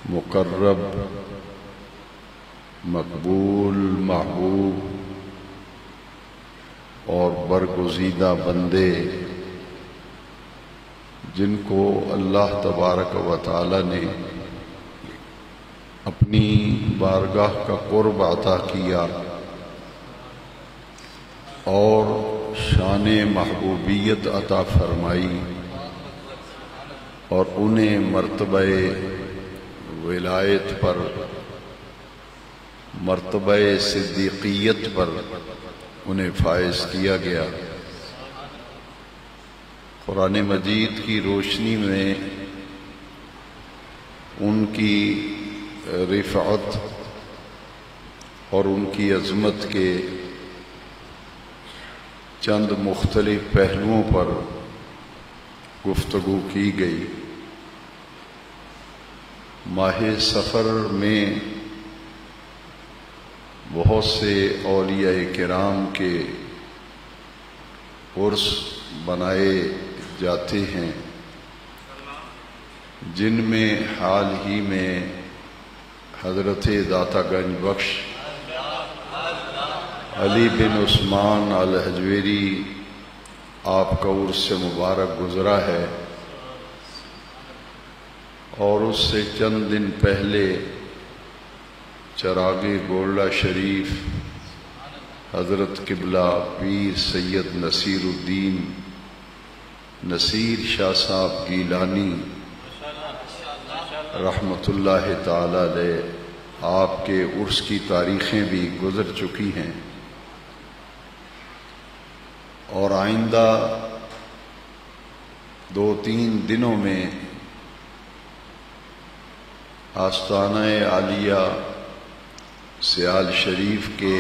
مقرب، مقبول، محبوب اور برگزیدہ بندے جن کو اللہ تبارک و تعالی نے اپنی بارگاہ کا قرب عطا کیا اور شان محبوبیت عطا فرمائی اور انہیں مرتبہ ولایت پر، مرتبہ صدیقیت پر انہیں فائز کیا گیا۔ قرآن مجید کی روشنی میں ان کی رفعت اور ان کی عظمت کے چند مختلف پہلوؤں پر گفتگو کی گئی۔ ماہ سفر میں بہت سے اولیاء کرام کے عرس بنائے جاتے ہیں، جن میں حال ہی میں حضرت داتا گنج بخش علی بن عثمان الحجویری آپ کا عرس مبارک گزرا ہے، اور اس سے چند دن پہلے چراغی گولڈا شریف حضرت قبلہ پیر سید نصیر الدین نصیر شاہ صاحب گیلانی رحمۃ اللہ تعالی علیہ، آپ کے عرس کی تاریخیں بھی گزر چکی ہیں، اور آئندہ 2-3 دنوں میں آستانہ عالیہ سیال شریف کے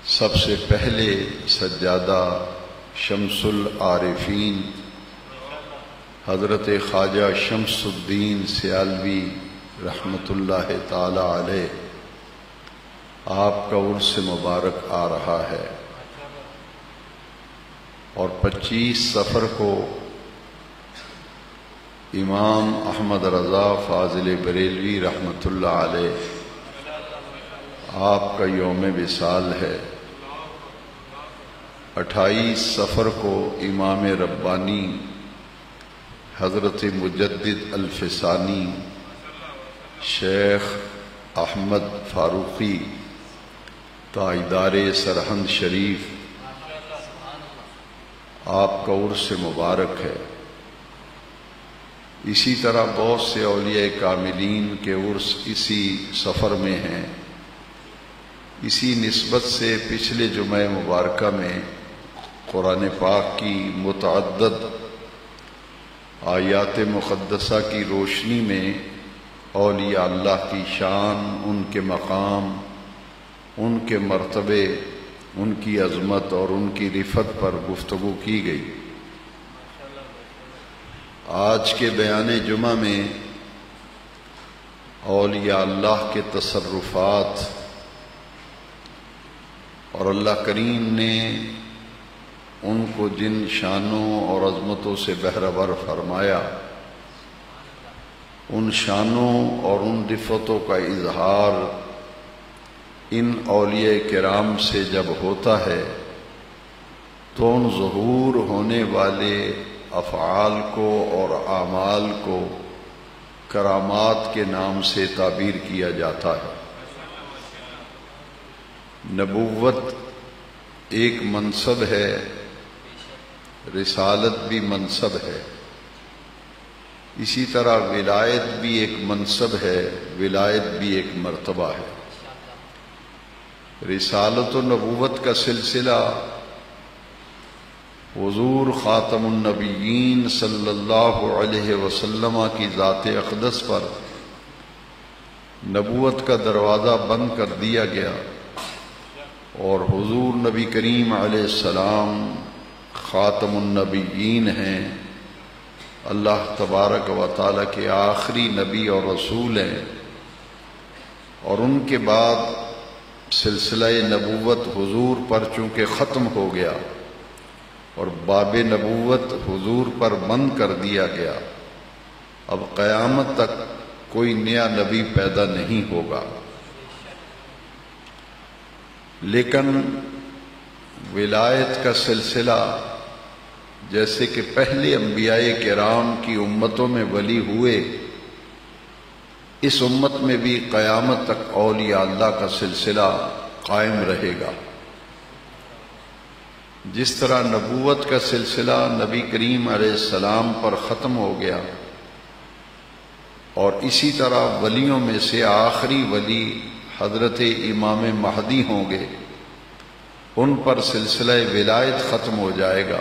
سب سے پہلے سجادہ شمس العارفین حضرت خواجہ شمس الدین سیالوی رحمۃ اللہ تعالی علیہ، آپ کا عرس مبارک آ رہا ہے، اور 25 صفر کو امام احمد رضا فاضل بریلوی رحمۃ اللہ علیہ آپ کا یوم وصال ہے۔ 28 صفر کو امام ربانی حضرت مجدد الفسانی شیخ احمد فاروقی تاجدار سرہند شریف آپ کا عرس مبارک ہے۔ اسی طرح بہت سے اولیاء کاملین کے عرس اسی سفر میں ہیں۔ اسی نسبت سے پچھلے جمعہ مبارکہ میں قرآن پاک کی متعدد آیات مقدسہ کی روشنی میں اولیاء اللہ کی شان، ان کے مقام، ان کے مرتبے، ان کی عظمت اور ان کی رفعت پر گفتگو کی گئی۔ آج کے بیان جمعہ میں اولیاء اللہ کے تصرفات اور اللہ کریم نے ان کو جن شانوں اور عظمتوں سے بہرہور فرمایا، ان شانوں اور ان رفعتوں کا اظہار ان اولیاء کرام سے جب ہوتا ہے تو ان ظہور ہونے والے افعال کو اور اعمال کو کرامات کے نام سے تعبیر کیا جاتا ہے۔ نبوت ایک منصب ہے، رسالت بھی منصب ہے، اسی طرح ولایت بھی ایک منصب ہے، ولایت بھی ایک مرتبہ ہے۔ رسالت و نبوت کا سلسلہ حضور خاتم النبیین صلی اللہ علیہ وسلم کی ذات اقدس پر نبوت کا دروازہ بند کر دیا گیا، اور حضور نبی کریم علیہ السلام خاتم النبیین ہیں، اللہ تبارک و تعالی کے آخری نبی اور رسول ہیں، اور ان کے بعد سلسلہ نبوت حضور پر چونکہ ختم ہو گیا اور باب نبوت حضور پر بند کر دیا گیا، اب قیامت تک کوئی نیا نبی پیدا نہیں ہوگا، لیکن ولایت کا سلسلہ جیسے کہ پہلے انبیاء کرام کی امتوں میں ولی ہوئے، اس امت میں بھی قیامت تک اولیاء اللہ کا سلسلہ قائم رہے گا۔ جس طرح نبوت کا سلسلہ نبی کریم علیہ السلام پر ختم ہو گیا، اور اسی طرح ولیوں میں سے آخری ولی حضرت امام مہدی ہوں گے، ان پر سلسلہ ولایت ختم ہو جائے گا،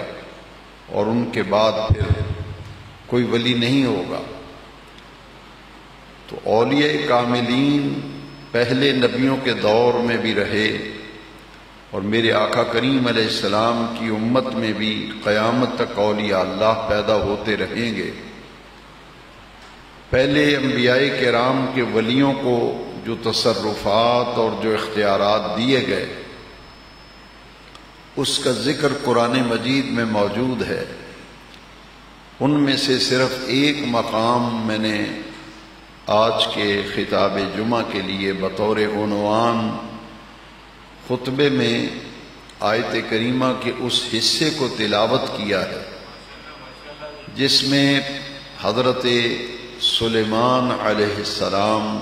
اور ان کے بعد پھر کوئی ولی نہیں ہوگا۔ تو اولیاء کاملین پہلے نبیوں کے دور میں بھی رہے، اور میرے آقا کریم علیہ السلام کی امت میں بھی قیامت تک اولیاء اللہ پیدا ہوتے رہیں گے۔ پہلے انبیاء کرام کے ولیوں کو جو تصرفات اور جو اختیارات دیے گئے، اس کا ذکر قرآن مجید میں موجود ہے۔ ان میں سے صرف ایک مقام میں نے آج کے خطاب جمعہ کے لیے بطور عنوان خطبے میں آیت کریمہ کے اس حصے کو تلاوت کیا ہے جس میں حضرت سلیمان علیہ السلام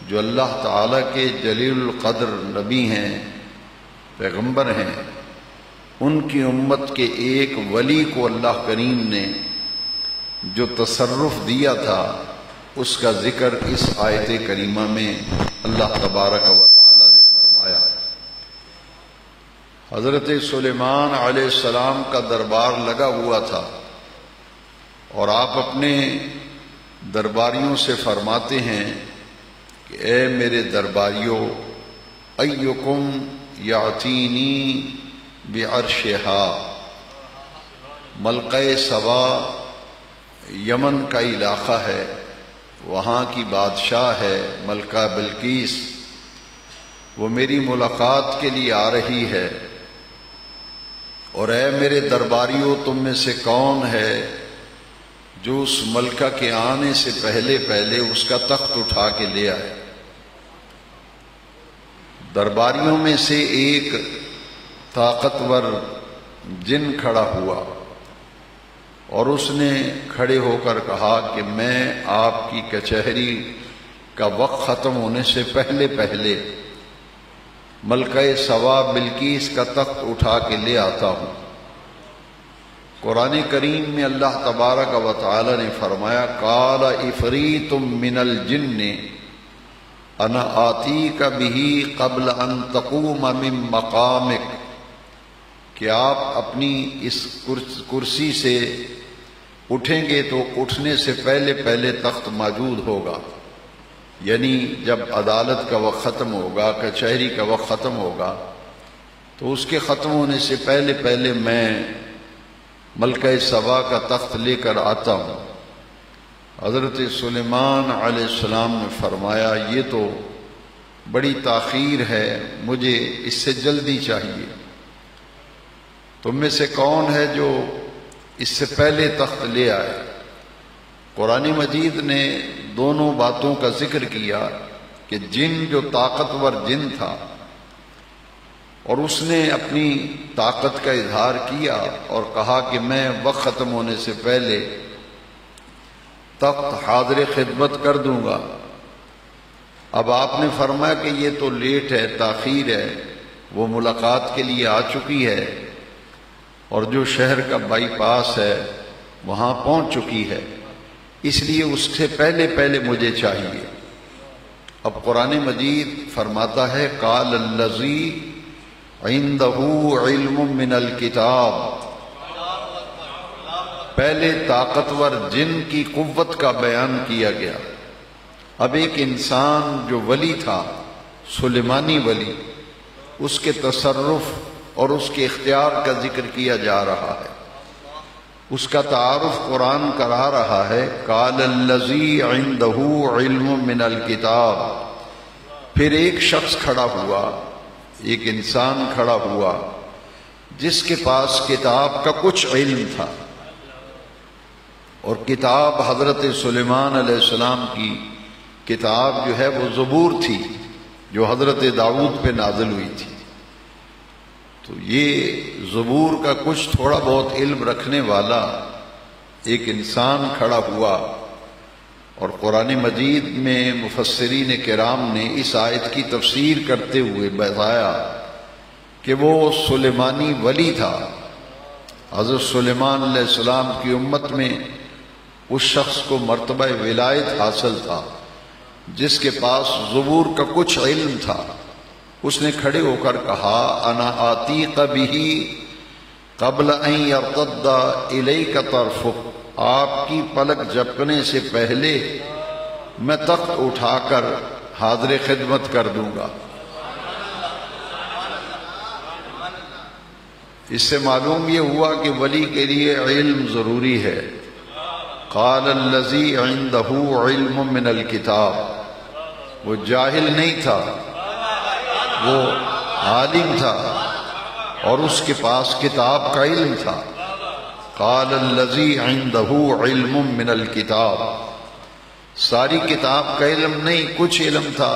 جو اللہ تعالیٰ کے جلیل القدر نبی ہیں، پیغمبر ہیں، ان کی امت کے ایک ولی کو اللہ کریم نے جو تصرف دیا تھا، اس کا ذکر اس آیت کریمہ میں اللہ تبارک و تعالیٰ نے فرمایا۔ حضرت سلیمان علیہ السلام کا دربار لگا ہوا تھا، اور آپ اپنے درباریوں سے فرماتے ہیں کہ اے میرے درباریوں، ایکم یعطینی بعرشہا، ملکہ سبا یمن کا علاقہ ہے، وہاں کی بادشاہ ہے ملکہ بلقیس، وہ میری ملاقات کے لیے آ رہی ہے، اور اے میرے درباریوں، تم میں سے کون ہے جو اس ملکہ کے آنے سے پہلے پہلے اس کا تخت اٹھا کے لے آئے؟ درباریوں میں سے ایک طاقتور جن کھڑا ہوا، اور اس نے کھڑے ہو کر کہا کہ میں آپ کی کچہری کا وقت ختم ہونے سے پہلے پہلے ملکہ سبا بلقیس کا تخت اٹھا کے لے آتا ہوں۔ قرآن کریم میں اللہ تبارک و تعالی نے فرمایا، قال عفریت من الجن انا آتیک بہ قبل ان تقوم من مقامک، کہ آپ اپنی اس کرسی سے اٹھیں گے تو اٹھنے سے پہلے پہلے تخت موجود ہوگا، یعنی جب عدالت کا وقت ختم ہوگا، کچہری کا وقت ختم ہوگا، تو اس کے ختم ہونے سے پہلے پہلے میں ملکہ سبا کا تخت لے کر آتا ہوں۔ حضرت سلیمان علیہ السلام نے فرمایا، یہ تو بڑی تاخیر ہے، مجھے اس سے جلدی چاہیے۔ تم میں سے کون ہے جو اس سے پہلے تخت لے آئے؟ قرآن مجید نے دونوں باتوں کا ذکر کیا کہ جن جو طاقتور جن تھا، اور اس نے اپنی طاقت کا اظہار کیا اور کہا کہ میں وقت ختم ہونے سے پہلے تخت حاضر خدمت کر دوں گا۔ اب آپ نے فرمایا کہ یہ تو لیٹ ہے، تاخیر ہے، وہ ملاقات کے لیے آ چکی ہے، اور جو شہر کا بائی پاس ہے وہاں پہنچ چکی ہے، اس لیے اس سے پہلے پہلے مجھے چاہیے۔ اب قرآن مجید فرماتا ہے، قال الذی عندہ علم من الکتاب، پہلے طاقتور جن کی قوت کا بیان کیا گیا، اب ایک انسان جو ولی تھا، سلیمانی ولی، اس کے تصرف اور اس کے اختیار کا ذکر کیا جا رہا ہے، اس کا تعارف قرآن کرا رہا ہے، قال الذی عندہ علم من الکتاب۔ پھر ایک شخص کھڑا ہوا، ایک انسان کھڑا ہوا جس کے پاس کتاب کا کچھ علم تھا، اور کتاب حضرت سلیمان علیہ السلام کی کتاب جو ہے وہ زبور تھی جو حضرت داؤد پہ نازل ہوئی تھی۔ تو یہ زبور کا کچھ تھوڑا بہت علم رکھنے والا ایک انسان کھڑا ہوا، اور قرآن مجید میں مفسرین کرام نے اس آیت کی تفسیر کرتے ہوئے بتایا کہ وہ سلیمانی ولی تھا۔ حضرت سلیمان علیہ السلام کی امت میں اس شخص کو مرتبہ ولایت حاصل تھا جس کے پاس زبور کا کچھ علم تھا۔ اس نے کھڑے ہو کر کہا انا آتیک بہ قبل ان یرتد الیک طرفک، آپ کی پلک جھپکنے سے پہلے میں تخت اٹھا کر حاضر خدمت کر دوں گا۔ اس سے معلوم یہ ہوا کہ ولی کے لیے علم ضروری ہے۔ قال الذی عندہ علم من الکتاب، وہ جاہل نہیں تھا، وہ عالم تھا اور اس کے پاس کتاب کا علم تھا۔ قال الذی عندہ علم من الکتاب، ساری کتاب کا علم نہیں، کچھ علم تھا۔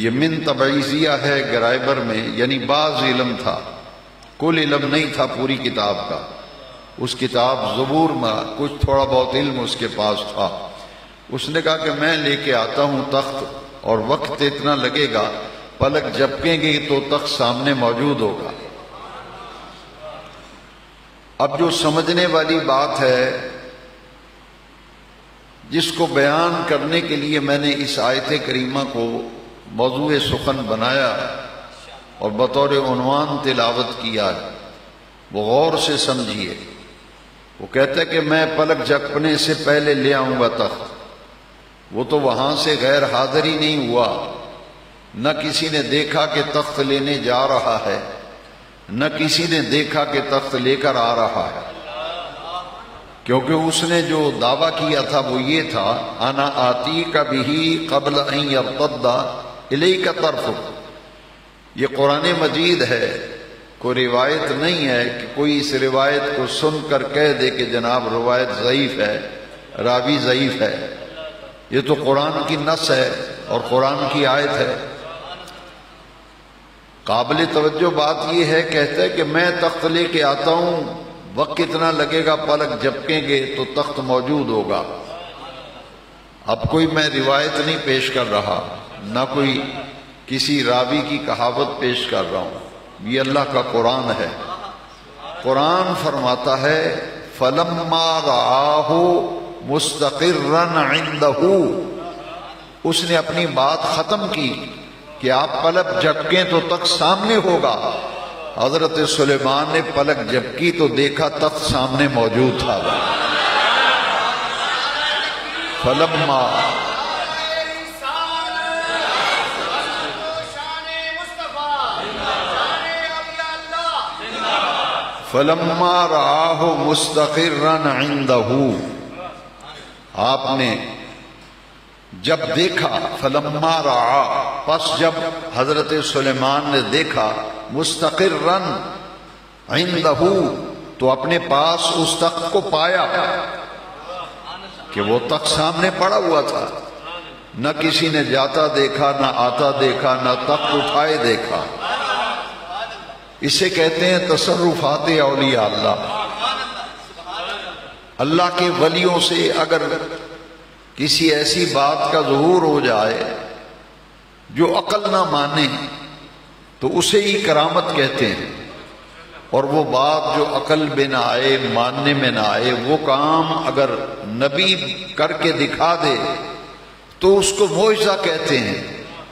یہ من تبعیضیہ ہے گرائبر میں، یعنی بعض علم تھا، کل علم نہیں تھا پوری کتاب کا۔ اس کتاب زبور میں کچھ تھوڑا بہت علم اس کے پاس تھا۔ اس نے کہا کہ میں لے کے آتا ہوں تخت، اور وقت اتنا لگے گا، پلک جھپکیں گے تو تخت سامنے موجود ہوگا۔ اب جو سمجھنے والی بات ہے، جس کو بیان کرنے کے لیے میں نے اس آیت کریمہ کو موضوع سخن بنایا اور بطور عنوان تلاوت کیا ہے، وہ غور سے سمجھیے۔ وہ کہتا ہے کہ میں پلک جھپکنے سے پہلے لے آؤں گا تخت۔ وہ تو وہاں سے غیر حاضر ہی نہیں ہوا، نہ کسی نے دیکھا کہ تخت لینے جا رہا ہے، نہ کسی نے دیکھا کہ تخت لے کر آ رہا ہے، کیونکہ اس نے جو دعویٰ کیا تھا وہ یہ تھا انا آتیک بہ قبل ان یرتد الیک طرفک۔ یہ قرآن مجید ہے، کوئی روایت نہیں ہے کہ کوئی اس روایت کو سن کر کہہ دے کہ جناب روایت ضعیف ہے، راوی ضعیف ہے۔ یہ تو قرآن کی نص ہے اور قرآن کی آیت ہے۔ قابل توجہ بات یہ ہے، کہتا ہے کہ میں تخت لے کے آتا ہوں، وقت کتنا لگے گا، پلک جھپکیں گے تو تخت موجود ہوگا۔ اب کوئی میں روایت نہیں پیش کر رہا، نہ کوئی کسی راوی کی کہاوت پیش کر رہا ہوں، یہ اللہ کا قرآن ہے۔ قرآن فرماتا ہے فَلَمَّا رَآهُ مُسْتَقِرًّا عِنْدَهُ، اس نے اپنی بات ختم کی کہ آپ پلک جھپکیں تو تخت سامنے ہوگا۔ حضرت سلیمان نے پلک جھپکی تو دیکھا تخت سامنے موجود تھا۔ فلما فلما رآہ مستقرًا عندہ، آپ نے جب دیکھا، فلما رآ، پس جب حضرت سلیمان نے دیکھا، مستقرًا عندہ، تو اپنے پاس اس تخت کو پایا کہ وہ تخت سامنے پڑا ہوا تھا۔ نہ کسی نے جاتا دیکھا، نہ آتا دیکھا، نہ تخت اٹھائے دیکھا۔ اسے کہتے ہیں تصرفات اولیاء اللہ۔ اللہ کے ولیوں سے اگر کسی ایسی بات کا ظہور ہو جائے جو عقل نہ مانے تو اسے ہی کرامت کہتے ہیں، اور وہ بات جو عقل میں نہ آئے، ماننے میں نہ آئے، وہ کام اگر نبی کر کے دکھا دے تو اس کو معجزہ کہتے ہیں،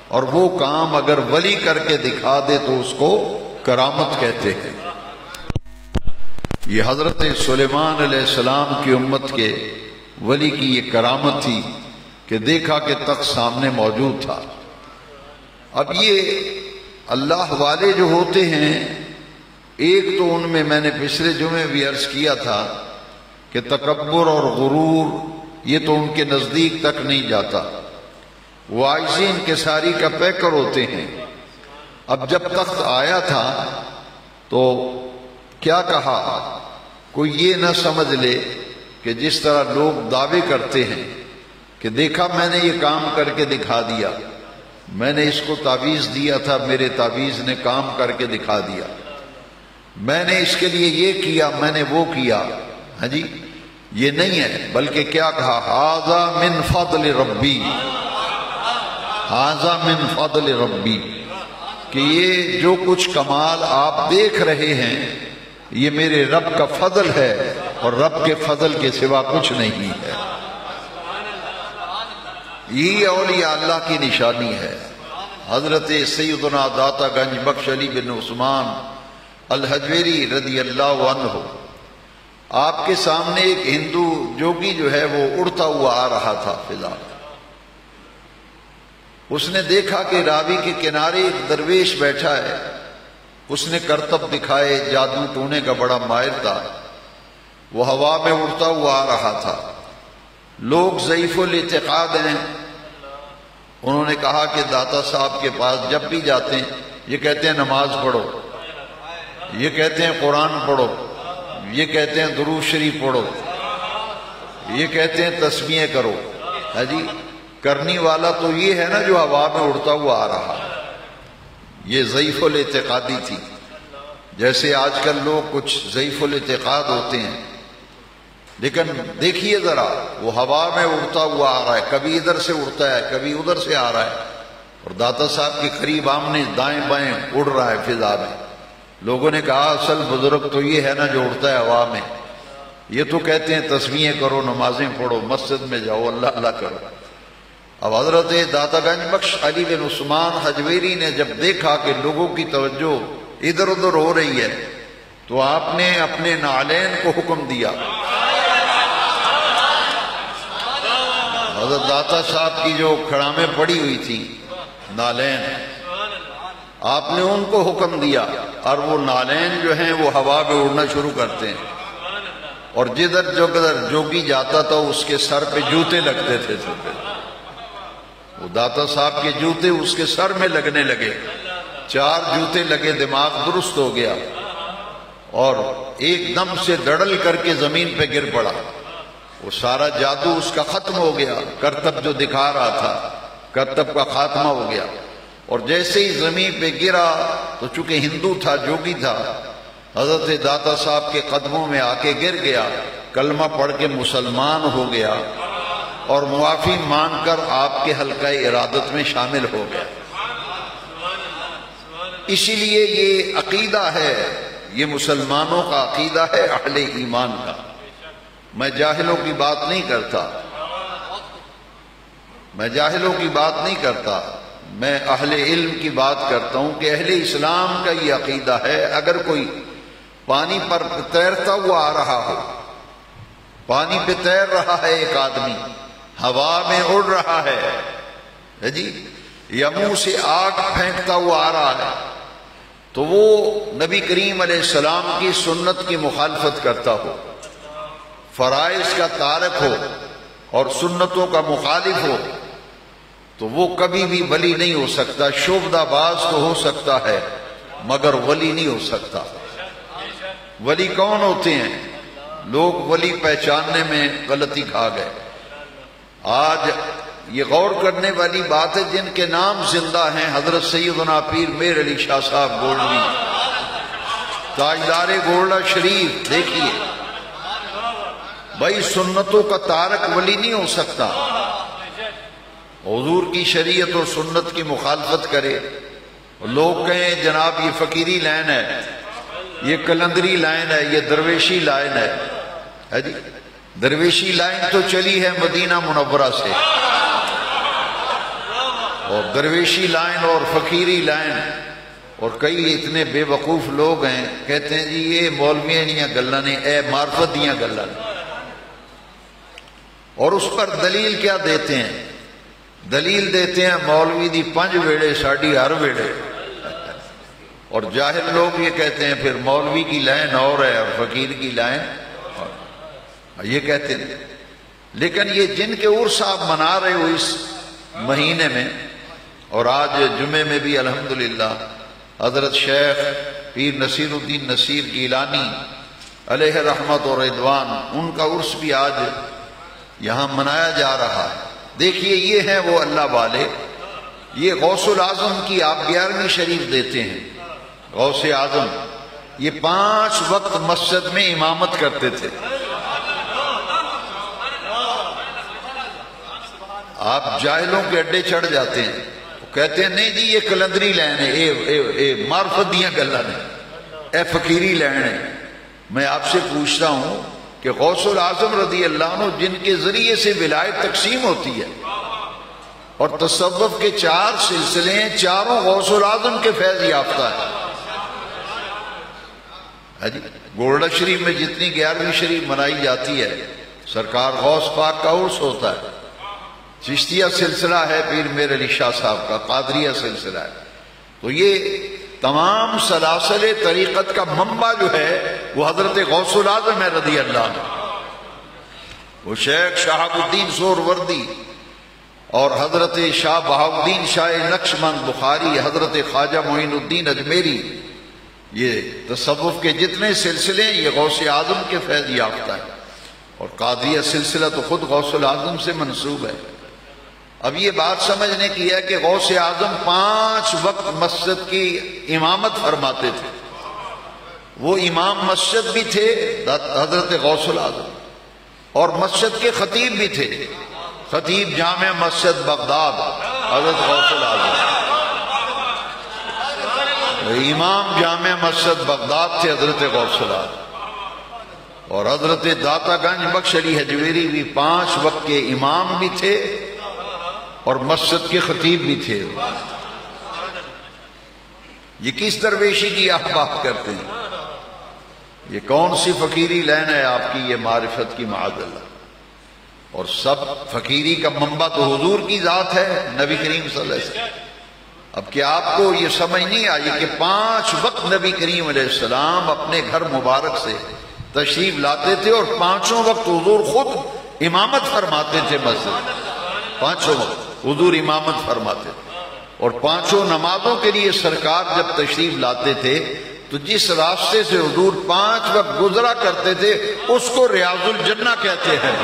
اور وہ کام اگر ولی کر کے دکھا دے تو اس کو کرامت کہتے ہیں۔ یہ حضرت سلیمان علیہ السلام کی امت کے ولی کی یہ کرامت تھی کہ دیکھا کہ تخت سامنے موجود تھا۔ اب یہ اللہ والے جو ہوتے ہیں، ایک تو ان میں نے پچھلے جمعے بھی عرض کیا تھا کہ تکبر اور غرور یہ تو ان کے نزدیک تک نہیں جاتا، وہ عاجزی انکساری کا پیکر ہوتے ہیں۔ اب جب تخت آیا تھا تو کیا کہا، کوئی یہ نہ سمجھ لے کہ جس طرح لوگ دعوے کرتے ہیں کہ دیکھا میں نے یہ کام کر کے دکھا دیا، میں نے اس کو تعویذ دیا تھا، میرے تعویذ نے کام کر کے دکھا دیا، میں نے اس کے لیے یہ کیا، میں نے وہ کیا، ہاں جی، یہ نہیں ہے، بلکہ کیا کہا، ھذا من فضل ربی، ھذا من فضل ربی، کہ یہ جو کچھ کمال آپ دیکھ رہے ہیں یہ میرے رب کا فضل ہے، اور رب کے فضل کے سوا کچھ نہیں ہے۔ یہ اولیاء اللہ کی نشانی ہے۔ حضرت سیدنا داتا گنج بخش علی بن عثمان الحجویری رضی اللہ عنہ، آپ کے سامنے ایک ہندو جوگی جو ہے وہ اڑتا ہوا آ رہا تھا فضا میں۔ اس نے دیکھا کہ راوی کے کنارے ایک درویش بیٹھا ہے، اس نے کرتب دکھائے، جادو ٹونے کا بڑا ماہر تھا، وہ ہوا میں اڑتا ہوا آ رہا تھا۔ لوگ ضعیف الاعتقاد ہیں، انہوں نے کہا کہ داتا صاحب کے پاس جب بھی جاتے ہیں یہ کہتے ہیں نماز پڑھو، یہ کہتے ہیں قرآن پڑھو، یہ کہتے ہیں درود شریف پڑھو، یہ کہتے ہیں تسبیحیں کرو، ہاں جی، کرنی والا تو یہ ہے نا جو ہوا میں اڑتا ہوا آ رہا۔ یہ ضعیف الاعتقادی تھی، جیسے آج کل لوگ کچھ ضعیف الاعتقاد ہوتے ہیں، لیکن دیکھیے ذرا، وہ ہوا میں اڑتا ہوا آ رہا ہے، کبھی ادھر سے اڑتا ہے، کبھی ادھر سے آ رہا ہے، اور داتا صاحب کے قریب آمنے دائیں بائیں اڑ رہا ہے فضا میں۔ لوگوں نے کہا اصل بزرگ تو یہ ہے نا جو اڑتا ہے ہوا میں، یہ تو کہتے ہیں تسبیحیں کرو، نمازیں پڑھو، مسجد میں جاؤ، اللہ اللہ کرو۔ اب حضرت داتا گنج بخش علی بن عثمان حجویری نے جب دیکھا کہ لوگوں کی توجہ ادھر ادھر ہو رہی ہے تو آپ نے اپنے نعلین کو حکم دیا۔ حضرت داتا صاحب کی جو کھڑامیں پڑی ہوئی تھی نعلین، آپ نے ان کو حکم دیا، اور وہ نعلین جو ہیں وہ ہوا میں اڑنا شروع کرتے ہیں، اور جدھر جوگی جاتا تھا اس کے سر پہ جوتے لگتے تھے۔ وہ داتا صاحب کے جوتے اس کے سر میں لگنے لگے، 4 جوتے لگے، دماغ درست ہو گیا، اور ایک دم سے دڑل کر کے زمین پہ گر پڑا۔ وہ سارا جادو اس کا ختم ہو گیا، کرتب جو دکھا رہا تھا کرتب کا خاتمہ ہو گیا، اور جیسے ہی زمین پہ گرا تو چونکہ ہندو تھا، جوگی تھا، حضرت داتا صاحب کے قدموں میں آ کے گر گیا، کلمہ پڑھ کے مسلمان ہو گیا، اور معافی مانگ کر آپ کے حلقہ ارادت میں شامل ہو گیا۔ اسی لیے یہ عقیدہ ہے، یہ مسلمانوں کا عقیدہ ہے، اہل ایمان کا۔ میں جاہلوں کی بات نہیں کرتا، میں جاہلوں کی بات نہیں کرتا، میں اہل علم کی بات کرتا ہوں کہ اہل اسلام کا یہ عقیدہ ہے، اگر کوئی پانی پر تیرتا ہوا آ رہا ہو، پانی پہ تیر رہا ہے ایک آدمی، ہوا میں اڑ رہا ہے جی، یا منہ سے آگ پھینکتا ہوا آ رہا ہے، تو وہ نبی کریم علیہ السلام کی سنت کی مخالفت کرتا ہو، فرائض کا تارک ہو اور سنتوں کا مخالف ہو، تو وہ کبھی بھی ولی نہیں ہو سکتا۔ شعبدہ باز تو ہو سکتا ہے مگر ولی نہیں ہو سکتا۔ ولی کون ہوتے ہیں؟ لوگ ولی پہچاننے میں غلطی کھا گئے۔ آج یہ غور کرنے والی بات ہے، جن کے نام زندہ ہیں، حضرت سیدنا پیر میر علی شاہ صاحب گولوی، تاجدار گولڈا شریف، دیکھیے بھائی، سنتوں کا تارک ولی نہیں ہو سکتا۔ حضور کی شریعت اور سنت کی مخالفت کرے، لوگ کہیں جناب یہ فقیری لائن ہے، یہ کلندری لائن ہے، یہ درویشی لائن ہے جی، درویشی لائن تو چلی ہے مدینہ منورہ سے، اور درویشی لائن اور فقیری لائن، اور کئی اتنے بے وقوف لوگ ہیں کہتے ہیں جی یہ مولویاں دیاں گلاں نے، اے معرفت دیاں گلاں نے، اور اس پر دلیل کیا دیتے ہیں؟ دلیل دیتے ہیں مولوی دی 5 ویڑے ساڑی ہر ویڑے، اور جاہل لوگ یہ کہتے ہیں پھر مولوی کی لائن اور ہے اور فقیر کی لائن اور، یہ کہتے ہیں۔ لیکن یہ جن کے عرس آپ منا رہے ہو اس مہینے میں، اور آج جمعے میں بھی الحمدللہ حضرت شیخ پیر نصیر الدین نصیر گیلانی علیہ رحمت اور رضوان، ان کا عرس بھی آج یہاں منایا جا رہا ہے۔ دیکھیے یہ ہیں وہ اللہ والے، یہ غوث الاعظم کی آپ 11ویں شریف دیتے ہیں۔ غوث اعظم یہ 5 وقت مسجد میں امامت کرتے تھے۔ آپ جاہلوں کے اڈے چڑھ جاتے ہیں، وہ کہتے ہیں نہیں جی یہ کلندری لین ہے، اے معرفت دیاں گلاں نے، اے فقیری لین ہے۔ میں آپ سے پوچھتا ہوں کہ غوث الاعظم رضی اللہ عنہ جن کے ذریعے سے ولایت تقسیم ہوتی ہے اور تصوف کے 4 سلسلے ہیں، چاروں غوث الاعظم کے فیض یافتہ ہیں۔ گولڈا شریف میں جتنی 11ویں شریف منائی جاتی ہے سرکار غوث پاک کا عرس ہوتا ہے، چشتیہ سلسلہ ہے پیر میر علی شاہ صاحب کا، قادریہ سلسلہ ہے۔ تو یہ تمام سلاسل طریقت کا منبع جو ہے وہ حضرت غوث الاعظم ہے رضی اللہ عنہ۔ وہ شیخ شہاب الدین سہروردی اور حضرت شاہ بہاؤالدین شاہ نقشبند بخاری، حضرت خواجہ معین الدین اجمیری، یہ تصوف کے جتنے سلسلے ہیں یہ غوث اعظم کے فیض یافتہ ہے، اور قادریہ سلسلہ تو خود غوث الاعظم سے منسوب ہے۔ اب یہ بات سمجھنے کی ہے کہ غوث اعظم 5 وقت مسجد کی امامت فرماتے تھے، وہ امام مسجد بھی تھے حضرت غوث الاعظم، اور مسجد کے خطیب بھی تھے، خطیب جامع مسجد بغداد حضرت غوث الاعظم، امام جامع مسجد بغداد تھے حضرت غوث الاعظم، اور حضرت داتا گنج بخش علی حجویری بھی 5 وقت کے امام بھی تھے اور مسجد کے خطیب بھی تھے۔ یہ کس درویشی کی آپ بات کرتے ہیں؟ یہ کون سی فقیری لین ہے آپ کی یہ معرفت کی معاذ اللہ؟ اور سب فقیری کا منبع تو حضور کی ذات ہے، نبی کریم صلی اللہ علیہ وسلم۔ اب کیا آپ کو یہ سمجھ نہیں آئی کہ 5 وقت نبی کریم علیہ السلام اپنے گھر مبارک سے تشریف لاتے تھے اور 5 وقت حضور خود امامت فرماتے تھے مسجد، 5 وقت حضور امامت فرماتے تھے، اور 5 نمازوں کے لیے سرکار جب تشریف لاتے تھے تو جس راستے سے حضور 5 وقت گزرا کرتے تھے اس کو ریاض الجنہ کہتے ہیں،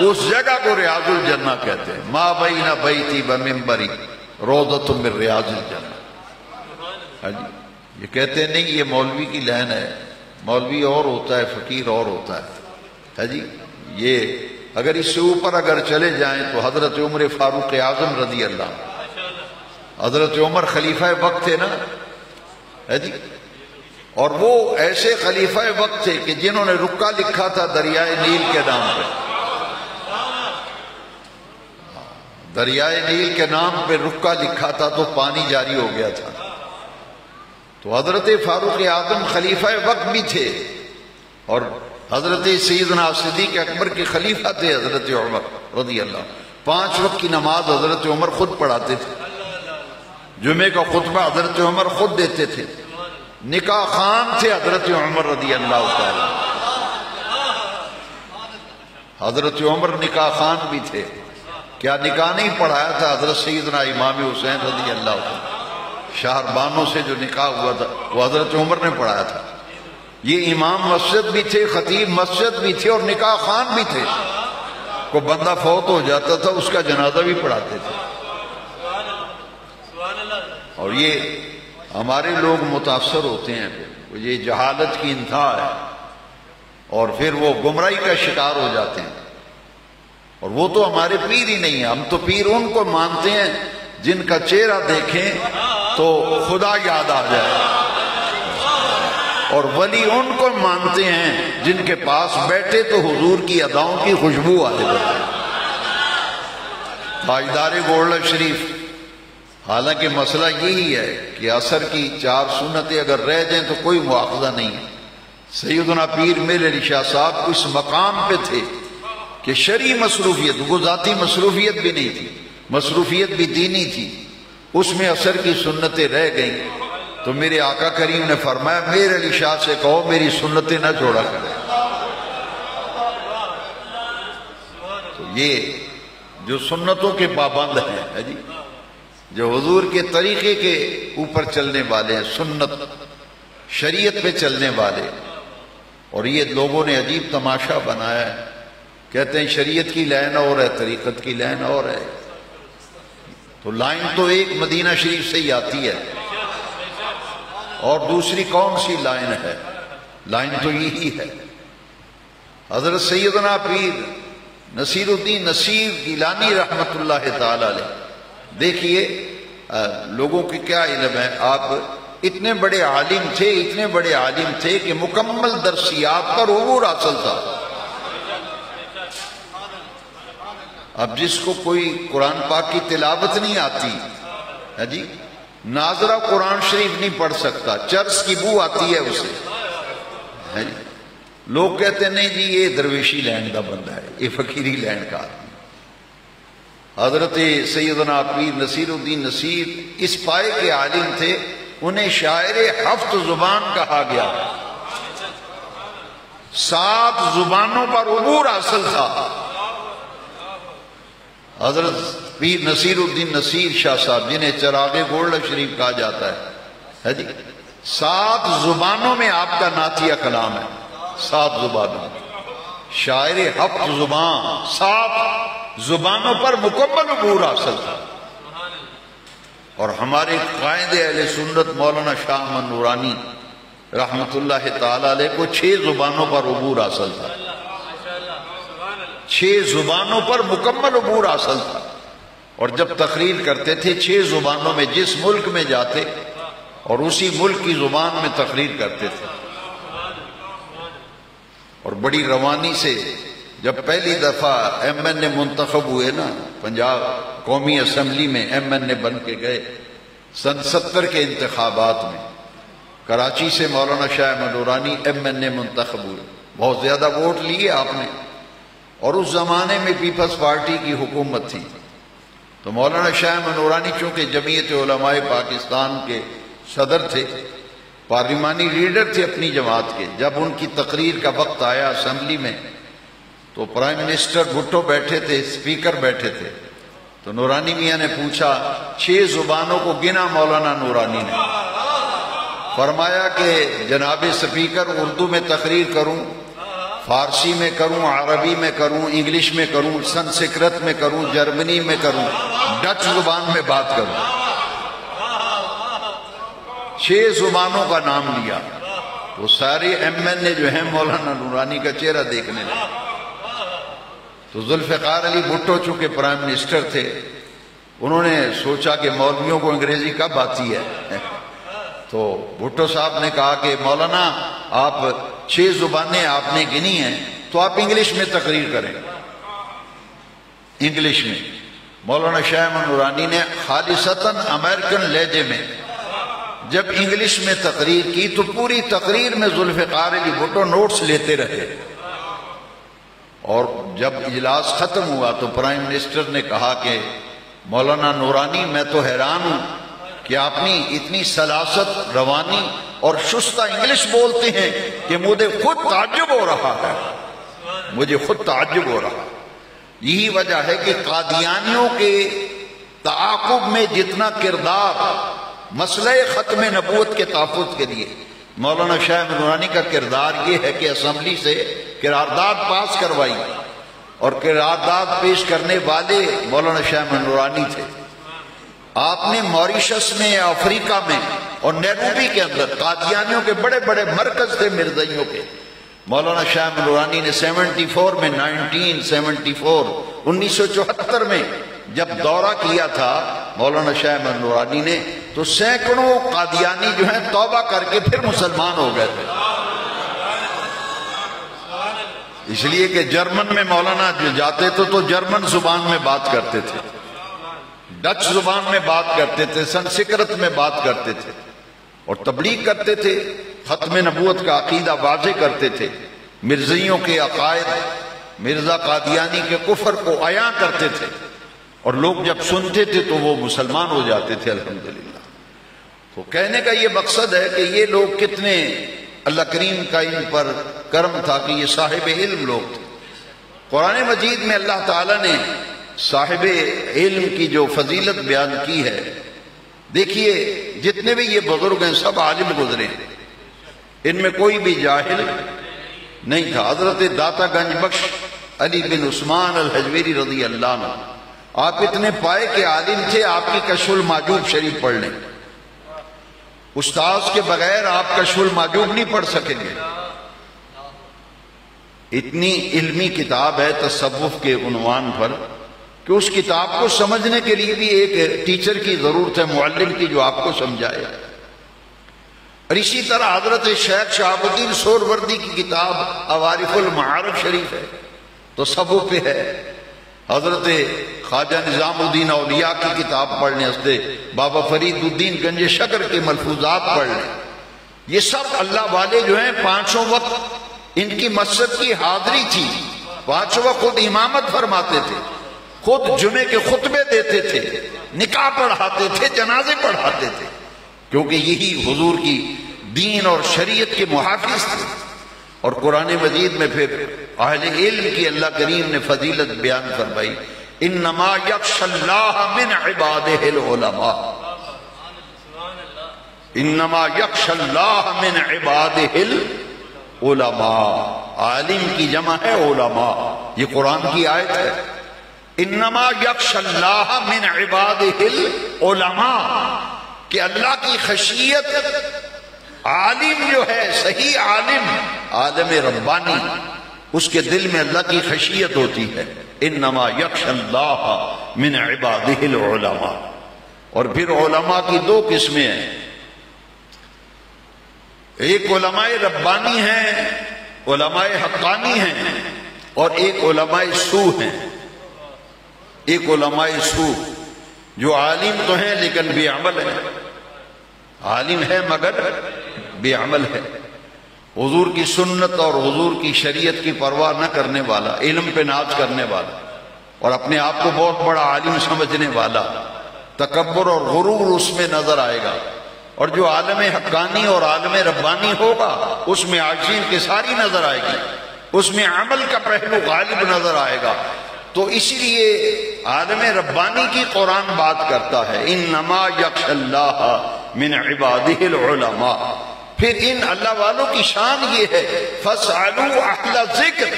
اس جگہ کو ریاض الجنہ کہتے ہیں۔ ما بین بیتی و منبری روضۃ من ریاض الجنہ۔ یہ کہتے ہیں نہیں یہ مولوی کی لین ہے، مولوی اور ہوتا ہے، فقیر اور ہوتا ہے جی۔ یہ اگر اس سے اوپر اگر چلے جائیں تو حضرت عمر فاروق اعظم رضی اللہ عنہ، حضرت عمر خلیفہ وقت تھے نا جی، اور وہ ایسے خلیفہ وقت تھے کہ جنہوں نے رکا لکھا تھا دریائے نیل کے نام پہ، دریائے نیل کے نام پہ رکا لکھا تھا تو پانی جاری ہو گیا تھا۔ تو حضرت فاروق اعظم خلیفہ وقت بھی تھے، اور حضرت سیدنا صدیق اکبر کے خلیفہ تھے حضرت عمر رضی اللہ عنہ۔ 5 وقت کی نماز حضرت عمر خود پڑھاتے تھے، جمعے کا خطبہ حضرت عمر خود دیتے تھے، نکاح خان تھے حضرت عمر رضی اللہ تعالی، حضرت عمر نکاح خان بھی تھے۔ کیا نکاح نہیں پڑھایا تھا حضرت سیدنا امام حسین رضی اللہ تعالی؟ شہر بانوں سے جو نکاح ہوا تھا وہ حضرت عمر نے پڑھایا تھا۔ یہ امام مسجد بھی تھے، خطیب مسجد بھی تھے، اور نکاح خان بھی تھے۔ کوئی بندہ فوت ہو جاتا تھا اس کا جنازہ بھی پڑھاتے تھے۔ اور یہ ہمارے لوگ متاثر ہوتے ہیں، یہ جہالت کی انتہا ہے، اور پھر وہ گمراہی کا شکار ہو جاتے ہیں۔ اور وہ تو ہمارے پیر ہی نہیں ہیں، ہم تو پیر ان کو مانتے ہیں جن کا چہرہ دیکھیں تو خدا یاد آ جائے، اور ولی ان کو مانتے ہیں جن کے پاس بیٹھے تو حضور کی اداؤں کی خوشبو آئے بڑھتے ہیں۔ تاجدار گولڈا شریف، حالانکہ مسئلہ یہی ہے کہ عصر کی 4 سنتیں اگر رہ جائیں تو کوئی مواخذہ نہیں ہے۔ سیدنا پیر میر علی شاہ صاحب اس مقام پہ تھے کہ شرعی مصروفیت، وہ ذاتی مصروفیت بھی نہیں تھی، مصروفیت بھی دینی تھی، اس میں عصر کی سنتیں رہ گئیں، تو میرے آقا کریم نے فرمایا میر علی شاہ سے کہو میری سنتیں نہ چھوڑا کرے۔ تو یہ جو سنتوں کے پابند ہیں جی، جو حضور کے طریقے کے اوپر چلنے والے ہیں، سنت شریعت پہ چلنے والے، اور یہ لوگوں نے عجیب تماشا بنایا ہے، کہتے ہیں شریعت کی لائن اور ہے، طریقت کی لائن اور ہے۔ تو لائن تو ایک مدینہ شریف سے ہی آتی ہے، اور دوسری کون سی لائن ہے؟ لائن تو یہی ہے۔ حضرت سیدنا پیر نصیر الدین نصیر گیلانی رحمت اللہ تعالی علیہ، دیکھیے لوگوں کی کیا علم ہے، آپ اتنے بڑے عالم تھے، اتنے بڑے عالم تھے کہ مکمل درسیات پر عبور حاصل تھا۔ اب جس کو کوئی قرآن پاک کی تلاوت نہیں آتی ہے جی، ناظرہ قرآن شریف نہیں پڑھ سکتا، چرس کی بو آتی ہے اسے، ہے جی، لوگ کہتے ہیں نہیں جی یہ درویشی لینڈ کا بندہ ہے، یہ فقیری لینڈ کا آدمی۔ حضرت سیدنا پیر نصیر الدین نصیر اس پائے کے عالم تھے، انہیں شاعر ہفت زبان کہا گیا، 7 زبانوں پر عبور حاصل تھا۔ حضرت پیر نصیر الدین نصیر شاہ صاحب، جنہیں چراغ گولڈ شریف کہا جاتا ہے جی، 7 زبانوں میں آپ کا نعتیہ کلام ہے، 7 زبانوں، شاعر ہفت زبان، 7 زبانوں پر مکمل عبور حاصل تھا۔ اور ہمارے قائد اہل سنت مولانا شاہ احمد نورانی رحمت اللہ تعالی علیہ کو 6 زبانوں پر عبور حاصل تھا، 6 زبانوں پر مکمل عبور حاصل تھا۔ اور جب تقریر کرتے تھے 6 زبانوں میں، جس ملک میں جاتے اور اسی ملک کی زبان میں تقریر کرتے تھے، اور بڑی روانی سے جب پہلی دفعہ ایم این اے منتخب ہوئے نا، پنجاب قومی اسمبلی میں ایم این اے بن کے گئے سن 70 کے انتخابات میں، کراچی سے مولانا شاہ احمد نورانی ایم این اے منتخب ہوئے، بہت زیادہ ووٹ لیے آپ نے، اور اس زمانے میں پیپلز پارٹی کی حکومت تھی۔ تو مولانا شاہ احمد نورانی چونکہ جمعیت علماء پاکستان کے صدر تھے، پارلیمانی لیڈر تھے اپنی جماعت کے، جب ان کی تقریر کا وقت آیا اسمبلی میں تو پرائم منسٹر بھٹو بیٹھے تھے، اسپیکر بیٹھے تھے، تو نورانی میاں نے پوچھا 6 زبانوں کو گنا مولانا نورانی نے، فرمایا کہ جناب اسپیکر اردو میں تقریر کروں، فارسی میں کروں، عربی میں کروں، انگلش میں کروں، سنسکرت میں کروں، جرمنی میں کروں، ڈچ زبان میں بات کروں، 6 زبانوں کا نام لیا۔ وہ سارے ایم این اے جو ہیں مولانا نورانی کا چہرہ دیکھنے لگے۔ تو ذوالفقار علی بھٹو چونکہ پرائم منسٹر تھے، انہوں نے سوچا کہ مولویوں کو انگریزی کب آتی ہے، تو بھٹو صاحب نے کہا کہ مولانا آپ 6 زبانیں آپ نے گنی ہیں تو آپ انگلش میں تقریر کریں۔ انگلش میں مولانا شاہ احمد نورانی نے خالصتاً امریکن لہجے میں جب انگلش میں تقریر کی تو پوری تقریر میں ذوالفقار علی بھٹو نوٹس لیتے رہے، اور جب اجلاس ختم ہوا تو پرائم منسٹر نے کہا کہ مولانا نورانی میں تو حیران ہوں کہ آپ نے اتنی سلاست، روانی اور شستہ انگلش بولتے ہیں کہ مجھے خود تعجب ہو رہا ہے، مجھے خود تعجب ہو رہا ہے۔ یہی وجہ ہے کہ قادیانیوں کے تعاقب میں جتنا کردار مسئلہ ختم نبوت کے تحفظ کے لیے مولانا شاہ احمد نورانی کا کردار یہ ہے کہ اسمبلی سے قرارداد پاس کروائی، اور قرارداد پیش کرنے والے مولانا شاہ احمد نورانی تھے۔ آپ نے موریشس میں، افریقہ میں اور نیروبی کے اندر قادیانیوں کے بڑے بڑے مرکز تھے مرزائیوں کے، مولانا شاہ احمد نورانی نے 74 میں 1974 میں جب دورہ کیا تھا مولانا شاہ احمد نورانی نے، تو سینکڑوں قادیانی جو ہیں توبہ کر کے پھر مسلمان ہو گئے تھے، اس لیے کہ جرمن میں مولانا جو جاتے تھے تو جرمن زبان میں بات کرتے تھے، ڈچ زبان میں بات کرتے تھے، سنسکرت میں بات کرتے تھے، اور تبلیغ کرتے تھے، ختم نبوت کا عقیدہ واضح کرتے تھے، مرزائیوں کے عقائد، مرزا قادیانی کے کفر کو عیاں کرتے تھے، اور لوگ جب سنتے تھے تو وہ مسلمان ہو جاتے تھے الحمدللہ۔ تو کہنے کا یہ مقصد ہے کہ یہ لوگ کتنے اللہ کریم کا ان پر کرم تھا کہ یہ صاحب علم لوگ تھے۔ قرآن مجید میں اللہ تعالیٰ نے صاحب علم کی جو فضیلت بیان کی ہے، دیکھیے جتنے بھی یہ بزرگ ہیں سب عالم گزرے ہیں، ان میں کوئی بھی جاہل نہیں تھا۔ حضرت داتا گنج بخش علی بن عثمان الحجویری رضی اللہ عنہ، آپ اتنے پائے کے عالم تھے، آپ کی کشف المحجوب شریف پڑھ لیں، استاذ کے بغیر آپ کشف المحجوب نہیں پڑھ سکیں گے۔ اتنی علمی کتاب ہے تصوف کے عنوان پر کہ اس کتاب کو سمجھنے کے لیے بھی ایک ٹیچر کی ضرورت ہے، معلم کی، جو آپ کو سمجھائے۔ اور اسی طرح حضرت شیخ شہاب الدین سہروردی کی کتاب عوارف المعارف شریف ہے، تصوف پہ ہے۔ حضرت خواجہ نظام الدین اولیاء کی کتاب پڑھ لیں، حضرت بابا فرید الدین گنج شکر کے ملفوظات پڑھ لیں۔ یہ سب اللہ والے جو ہیں پانچوں وقت ان کی مسجد کی حاضری تھی، پانچوں وقت خود امامت فرماتے تھے، خود جمعے کے خطبے دیتے تھے، نکاح پڑھاتے تھے، جنازے پڑھاتے تھے، کیونکہ یہی حضور کی دین اور شریعت کے محافظ تھے۔ اور قرآن مجید میں پھر اہل علم کی اللہ کریم نے فضیلت بیان فرمائی، انما یخشی اللہ من عبادہ العلماء، انما یخشی اللہ من عبادہ العلماء، عالم کی جمع ہے علماء، یہ قرآن کی آیت ہے۔ انما یخشی اللہ من عبادہ العلماء، کہ اللہ کی خشیت، عالم جو ہے صحیح عالم، عالم ربانی، اس کے دل میں اللہ کی خشیت ہوتی ہے۔ انما یخشی اللہ من عبادہ العلماء۔ اور پھر علماء کی دو قسمیں ہیں، ایک علماء ربانی ہیں، علماء حقانی ہیں، اور ایک علماء سو ہیں۔ ایک علماء سو جو عالم تو ہیں لیکن بے عمل ہے، عالم ہے مگر بے عمل ہے، حضور کی سنت اور حضور کی شریعت کی پرواہ نہ کرنے والا، علم پہ ناز کرنے والا، اور اپنے آپ کو بہت بڑا عالم سمجھنے والا، تکبر اور غرور اس میں نظر آئے گا۔ اور جو عالم حقانی اور عالم ربانی ہوگا اس میں عاجزی انکساری نظر آئے گی، اس میں عمل کا پہلو غالب نظر آئے گا۔ تو اس لیے عالم ربانی کی قرآن بات کرتا ہے، انما یخشی اللہ من عبادہ العلماء۔ پھر ان اللہ والوں کی شان یہ ہے، فاسألوا اہل الذکر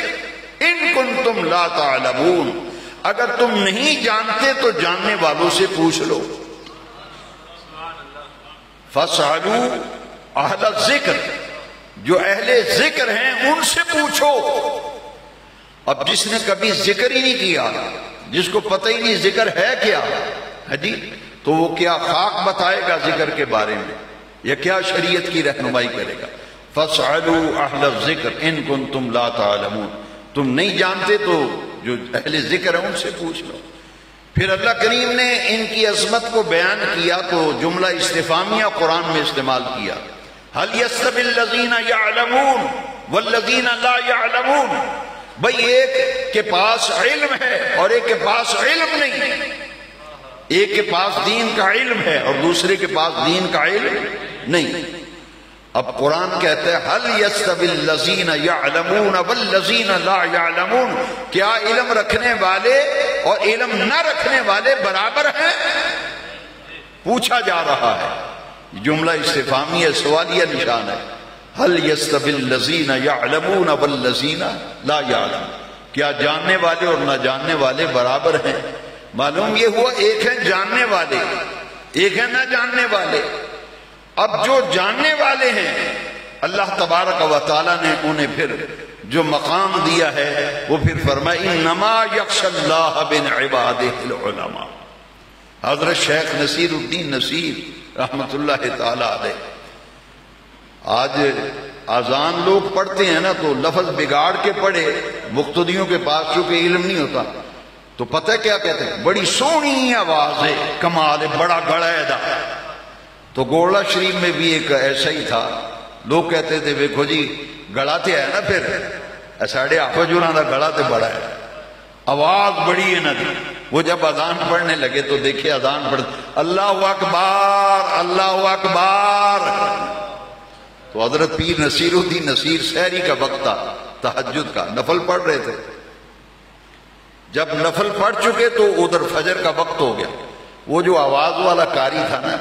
ان کنتم لا تعلمون، اگر تم نہیں جانتے تو جاننے والوں سے پوچھ لو۔ فاسألوا اہل الذکر، جو اہل ذکر ہیں ان سے پوچھو۔ اب جس نے کبھی ذکر ہی نہیں کیا، جس کو پتہ ہی نہیں ذکر ہے کیا جی، تو وہ کیا خاک بتائے گا ذکر کے بارے میں، یا کیا شریعت کی رہنمائی کرے گا؟ فاسألوا اہل الذکر ان کنتم لا تعلمون، تم نہیں جانتے تو جو اہل ذکر ہیں ان سے پوچھ لو۔ پھر اللہ کریم نے ان کی عظمت کو بیان کیا تو جملہ استفہامیہ قرآن میں استعمال کیا، هل يستوي الذین یعلمون والذین لا یعلمون، بھئی ایک کے پاس علم ہے اور ایک کے پاس علم نہیں، ایک کے پاس دین کا علم ہے اور دوسرے کے پاس دین کا علم نہیں۔ اب قرآن کہتا ہے هل يستوي الذین یعلمون والذین لا یعلمون، کیا علم رکھنے والے اور علم نہ رکھنے والے برابر ہیں؟ پوچھا جا رہا ہے، جملہ استفہامیہ سوالیہ نشان ہے، هل يستوي الذین یعلمون والذین لا یعلمون، کیا جاننے والے اور نہ جاننے والے برابر ہیں؟ معلوم یہ ہوا ایک ہے جاننے والے، ایک ہے نہ جاننے والے۔ اب جو جاننے والے ہیں اللہ تبارک و تعالیٰ نے انہیں پھر جو مقام دیا ہے وہ پھر فرمایا انما یخشی اللہ من عبادہ العلماء۔ حضرت شیخ نصیر الدین نصیر رحمت اللہ تعالی علیہ، آج اذان لوگ پڑھتے ہیں نا تو لفظ بگاڑ کے پڑھے، مقتدیوں کے پاس چونکہ علم نہیں ہوتا تو پتہ کیا کہتے ہیں، بڑی سونی آواز ہے، کمال ہے، بڑا گڑا ہے دا۔ تو گوڑا شریف میں بھی ایک ایسا ہی تھا، لوگ کہتے تھے دیکھو جی گڑا تے ہے نا، پھر ساڑھے آفا جوراں دا گڑا تے بڑا ہے، آواز بڑی ہے نا دی۔ وہ جب اذان پڑھنے لگے تو دیکھے اذان پڑھ اللہ اکبر اللہ اکبر، تو حضرت پیر نصیر الدین نصیر سحری کا وقت تھا، تہجد کا، نفل پڑھ رہے تھے۔ جب نفل پڑھ چکے تو ادھر فجر کا وقت ہو گیا۔ وہ جو آواز والا قاری تھا نا،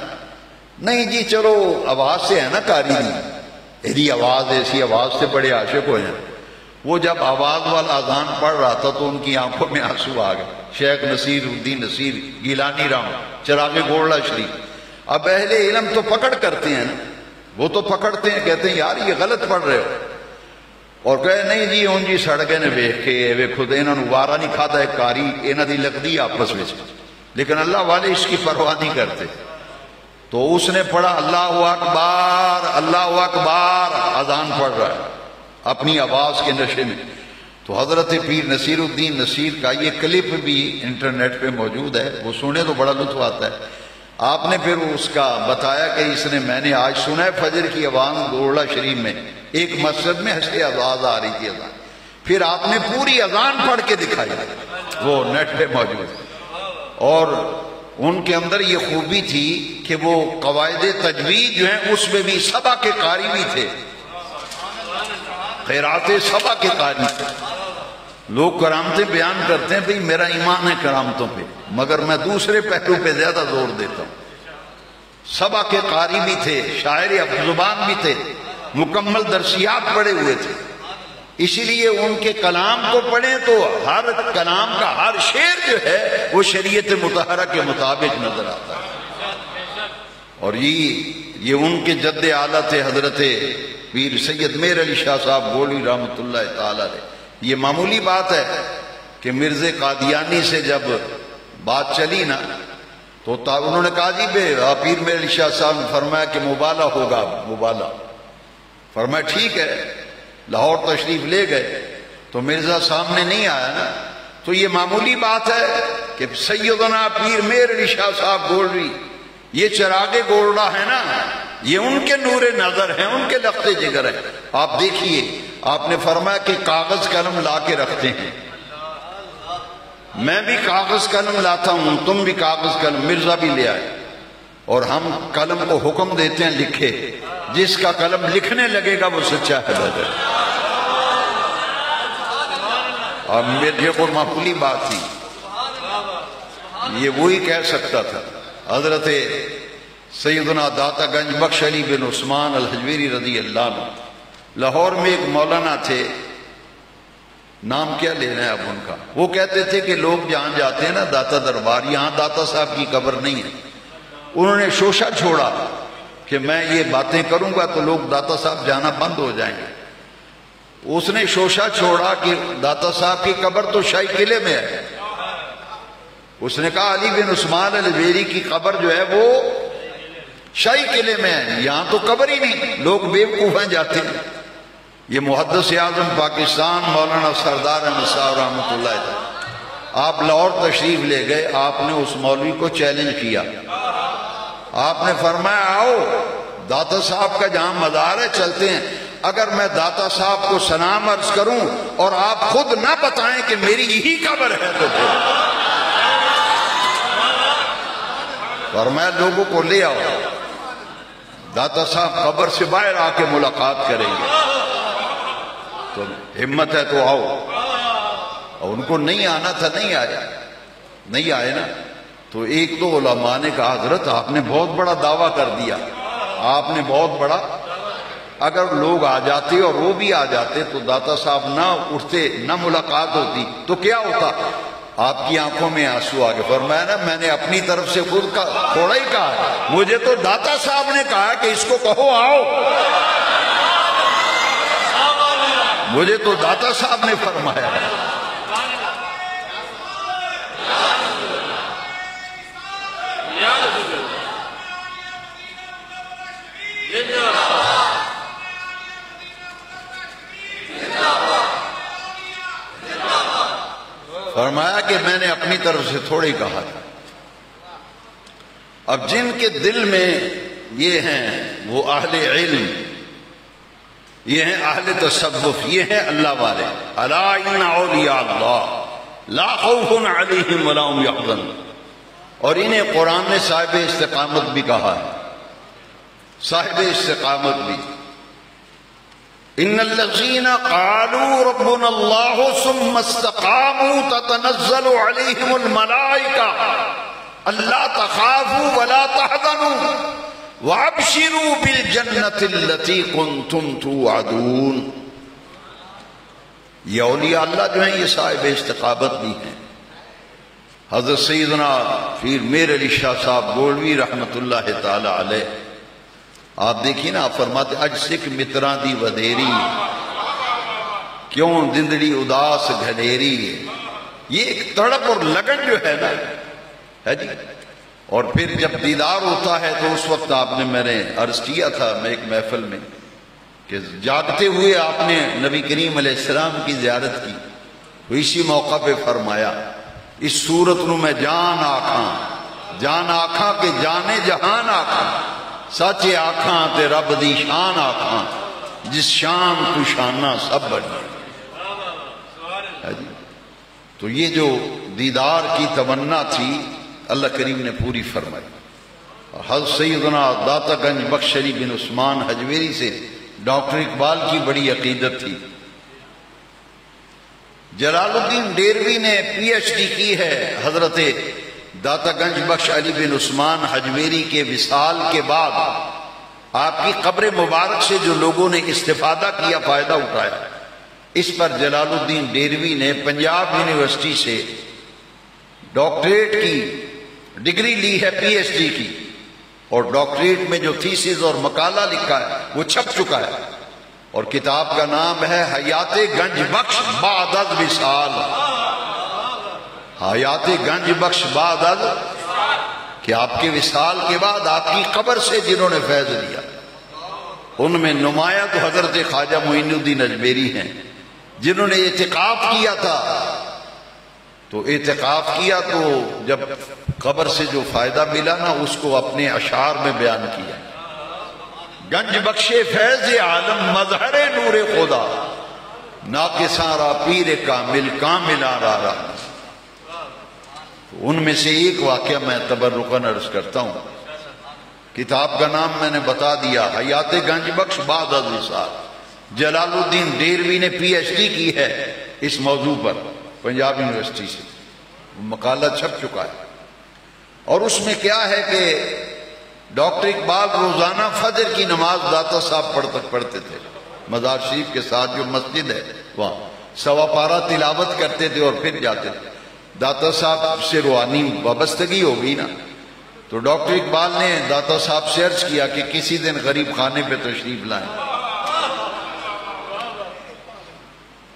نہیں جی چلو آواز سے ہے نا قاری نہیں، ایسی آواز سے بڑے عاشق ہو جائیں. وہ جب آواز والا اذان پڑھ رہا تھا تو ان کی آنکھوں میں آنسو آ گئے. شیخ نصیر الدین نصیر گیلانی رام چراغ گولڑا شریف. اب اہل علم تو پکڑ کرتے ہیں نا, وہ تو پکڑتے ہیں, کہتے ہیں یار یہ غلط پڑھ رہے ہو, اور کہے نہیں جی ان جی سڑکے نے ویکھ کے ویکھو تے انہاں نوں وارا نہیں کھاتا ہے کاری انہاں دی لگدی آپس وچ, لیکن اللہ والے اس کی پرواہ نہیں کرتے. تو اس نے پڑھا اللہ اکبر, اذان پڑھ رہا ہے اپنی آواز کے نشے میں. تو حضرت پیر نصیر الدین نصیر کا یہ کلپ بھی انٹرنیٹ پہ موجود ہے, وہ سنے تو بڑا لطف آتا ہے. آپ نے پھر اس کا بتایا کہ اس نے میں نے آج سنا ہے فجر کی اذان گولڑا شریف میں ایک مسجد میں ہنستے آواز آ رہی تھی اذان, پھر آپ نے پوری اذان پڑھ کے دکھائی, وہ نیٹ پہ موجود ہے. اور ان کے اندر یہ خوبی تھی کہ وہ قواعد تجوید جو ہیں اس میں بھی سبا کے قاری بھی تھے, خیرات سبا کے قاری تھے. لوگ کرامتیں بیان کرتے ہیں بھئی میرا ایمان ہے کرامتوں پہ, مگر میں دوسرے پہلو پہ زیادہ زور دیتا ہوں. سبا کے قاری بھی تھے, شاعر زبان بھی تھے, مکمل درسیات پڑھے ہوئے تھے. اسی لیے ان کے کلام کو پڑھیں تو ہر کلام کا ہر شعر جو ہے وہ شریعت مطہرہ کے مطابق نظر آتا ہے. اور یہ ان کے جد اعلیٰ تھے حضرت پیر سید میر علی شاہ صاحب گولڑی رحمۃ اللہ تعالی علیہ. یہ معمولی بات ہے کہ مرزا قادیانی سے جب بات چلی نا تو انہوں نے کہا جی پیر میر علی شاہ صاحب نے فرمایا کہ مبالہ ہوگا, مبالہ. فرمایا ٹھیک ہے, لاہور تشریف لے گئے تو مرزا سامنے نہیں آیا نا, تو یہ معمولی بات ہے کہ سیدنا پیر میر علی شاہ صاحب گولڑی یہ چراغ گولڑا ہے نا, یہ ان کے نور نظر ہیں, ان کے لخت جگر ہیں. آپ دیکھیے آپ نے فرمایا کہ کاغذ قلم لا کے رکھتے ہیں, میں بھی کاغذ قلم لاتا ہوں, تم بھی کاغذ قلم, مرزا بھی لے آئے, اور ہم قلم کو حکم دیتے ہیں لکھے, جس کا قلم لکھنے لگے گا وہ سچا ہے بدر. اور میرے کو معقولی بات تھی, یہ وہی کہہ سکتا تھا. حضرت سیدنا داتا گنج بخش علی بن عثمان الحجویری رضی اللہ عنہ, لاہور میں ایک مولانا تھے, نام کیا لینا ہے اب ان کا, وہ کہتے تھے کہ لوگ جہاں جاتے ہیں نا داتا دربار, یہاں داتا صاحب کی قبر نہیں ہے. انہوں نے شوشہ چھوڑا کہ میں یہ باتیں کروں گا تو لوگ داتا صاحب جانا بند ہو جائیں گے. اس نے شوشہ چھوڑا کہ داتا صاحب کی قبر تو شاہی قلعے میں ہے. اس نے کہا علی بن عثمان الحجویری کی قبر جو ہے وہ شاہی قلعے میں ہے, یہاں تو قبر ہی نہیں, لوگ بیوقوف ہیں جاتے ہیں. یہ محدث اعظم پاکستان مولانا سردار احمد صاحب رحمۃ اللہ تعالی, آپ لاہور تشریف لے گئے, آپ نے اس مولوی کو چیلنج کیا. آپ نے فرمایا آؤ داتا صاحب کا جہاں مزار ہے چلتے ہیں, اگر میں داتا صاحب کو سلام عرض کروں اور آپ خود نہ بتائیں کہ میری یہی قبر ہے تو پھر. فرمایا لوگوں کو لے آؤ, داتا صاحب قبر سے باہر آ کے ملاقات کریں گے, تو ہمت ہے تو آؤ. اور ان کو نہیں آنا تھا, نہیں آئے نا. تو ایک دو علماء نے کہا حضرت آپ نے بہت بڑا دعویٰ کر دیا, آپ نے بہت بڑا, اگر لوگ آ جاتے اور وہ بھی آ جاتے تو داتا صاحب نہ اٹھتے, نہ ملاقات ہوتی, تو کیا ہوتا. آپ کی آنکھوں میں آنسو آ گئے. فرمایا نا میں نے اپنی طرف سے خود کا تھوڑا ہی کہا, مجھے تو داتا صاحب نے کہا کہ اس کو کہو آؤ, مجھے تو داتا صاحب نے فرمایا. فرمایا کہ میں نے اپنی طرف سے تھوڑی کہا تھا. اب جن کے دل میں یہ ہیں وہ اہل علم, یہ ہیں اہل تصوف, یہ ہیں اللہ والے. الا ان اولیاء اللہ لا خوف علیہم ولا هم يحزنون. اور انہیں قرآن نے صاحب استقامت بھی کہا ہے, صاحب استقامت بھی. ان الذين قالوا ربنا الله ثم استقاموا تتنزل عليهم الملائكة الا تخافوا ولا تحزنوا وَأَبْشِرُوا بِالْجَنَّةِ الَّتِي كُنْتُمْ تُوعَدُونَ۔ یہ اولیاء اللہ جو ہیں یہ صاحب استقامت بھی ہیں۔ حضرت سیدنا پیر میر علی شاہ صاحب گولوی رحمت اللہ تعالی علیہ، آپ دیکھیں نا، آپ فرماتے اج سکھ متراں دی ودیری، کیوں دندڑی اداس گھلیری۔ یہ ایک تڑپ اور لگن جو ہے نا ہے جی۔ اور پھر جب دیدار ہوتا ہے تو اس وقت آپ نے، میں نے عرض کیا تھا میں ایک محفل میں کہ جاگتے ہوئے آپ نے نبی کریم علیہ السلام کی زیارت کی، تو اسی موقع پہ فرمایا اس صورت نو میں جان آکھاں کہ جانے جہان آکھاں، سچے آکھاں تے رب دی شان آکھاں، جس شان تو شانہ سب بڑی۔ تو یہ جو دیدار کی تمنا تھی اللہ کریم نے پوری فرمائی۔ حضرت سیدنا داتا گنج بخش علی بن عثمان حجویری سے ڈاکٹر اقبال کی بڑی عقیدت تھی۔ جلال الدین ڈیروی نے پی ایچ ڈی کی ہے حضرت داتا گنج بخش علی بن عثمان حجویری کے وصال کے بعد۔ آپ کی قبر مبارک سے جو لوگوں نے استفادہ کیا، فائدہ اٹھایا، اس پر جلال الدین ڈیروی نے پنجاب یونیورسٹی سے ڈاکٹریٹ کی ڈگری لی ہے، پی ایچ ڈی کی، اور ڈاکٹریٹ میں جو تھیسز اور مقالہ لکھا ہے وہ چھپ چکا ہے، اور کتاب کا نام ہے حیات گنج بخش بعد از وصال۔ حیات گنج بخش بعد از، کہ آپ کے وصال کے بعد آپ کی قبر سے جنہوں نے فیض لیا، ان میں نمایاں تو حضرت خواجہ معین الدین اجمیری ہیں، جنہوں نے اعتکاف کیا تھا۔ تو اعتکاف کیا تو جب قبر سے جو فائدہ ملا نا، اس کو اپنے اشعار میں بیان کیا۔ گنج بخش فیض عالم مظہر نور خدا، ناقصاں را پیر کامل کاملاں را۔ ان میں سے ایک واقعہ میں تبرکاً عرض کرتا ہوں۔ کتاب کا نام میں نے بتا دیا، حیات گنج بخش بعد از وصال۔ جلال الدین ڈیروی نے پی ایچ ڈی کی ہے اس موضوع پر پنجاب یونیورسٹی سے، مقالہ چھپ چکا ہے۔ اور اس میں کیا ہے کہ ڈاکٹر اقبال روزانہ فجر کی نماز داتا صاحب پڑھتے تھے، مزار شریف کے ساتھ جو مسجد ہے وہاں سوا پارہ تلاوت کرتے تھے اور پھر جاتے تھے۔ داتا صاحب سے روحانی وابستگی ہو گئی نا، تو ڈاکٹر اقبال نے داتا صاحب سے عرض کیا کہ کسی دن غریب خانے پہ تشریف لائیں۔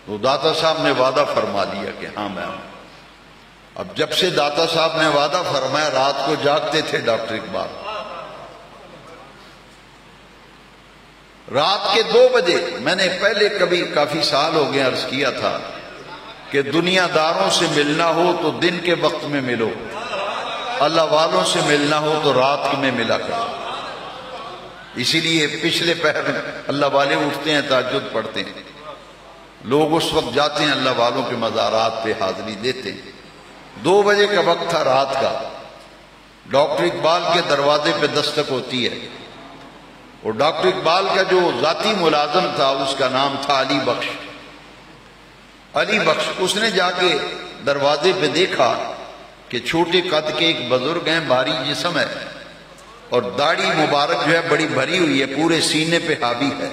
تو داتا صاحب نے وعدہ فرما لیا کہ ہاں میں آؤں۔ اب جب سے داتا صاحب نے وعدہ فرمایا، رات کو جاگتے تھے ڈاکٹر اقبال۔ رات کے 2 بجے، میں نے پہلے کبھی کافی سال ہو گئے عرض کیا تھا کہ دنیا داروں سے ملنا ہو تو دن کے وقت میں ملو، اللہ والوں سے ملنا ہو تو رات میں ملا کرو۔ اسی لیے پچھلے پہر اللہ والے اٹھتے ہیں، تہجد پڑھتے ہیں، لوگ اس وقت جاتے ہیں اللہ والوں کے مزارات پہ حاضری دیتے ہیں۔ 2 بجے کا وقت تھا رات کا، ڈاکٹر اقبال کے دروازے پہ دستک ہوتی ہے، اور ڈاکٹر اقبال کا جو ذاتی ملازم تھا اس کا نام تھا علی بخش۔ علی بخش، اس نے جا کے دروازے پہ دیکھا کہ چھوٹے قد کے ایک بزرگ ہیں، بھاری جسم ہے، اور داڑھی مبارک جو ہے بڑی بھری ہوئی ہے، پورے سینے پہ حاوی ہے،